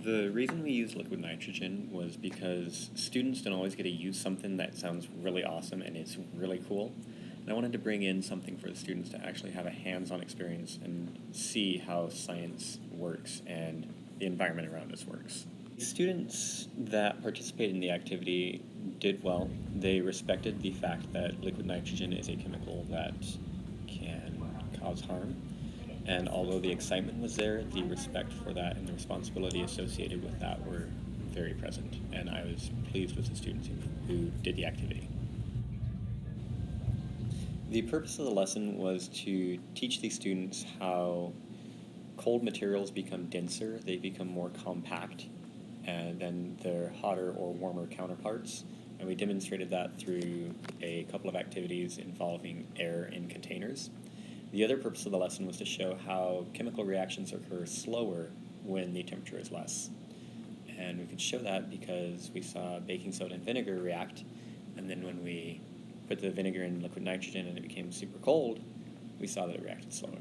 The reason we use liquid nitrogen was because students don't always get to use something that sounds really awesome and is really cool. And I wanted to bring in something for the students to actually have a hands-on experience and see how science works and the environment around us works. Students that participated in the activity did well. They respected the fact that liquid nitrogen is a chemical that can cause harm. And although the excitement was there, the respect for that and the responsibility associated with that were very present. And I was pleased with the students who did the activity. The purpose of the lesson was to teach the students how cold materials become denser, they become more compact than their hotter or warmer counterparts. And we demonstrated that through a couple of activities involving air in containers. The other purpose of the lesson was to show how chemical reactions occur slower when the temperature is less. And we could show that because we saw baking soda and vinegar react, and then when we put the vinegar in liquid nitrogen and it became super cold, we saw that it reacted slower.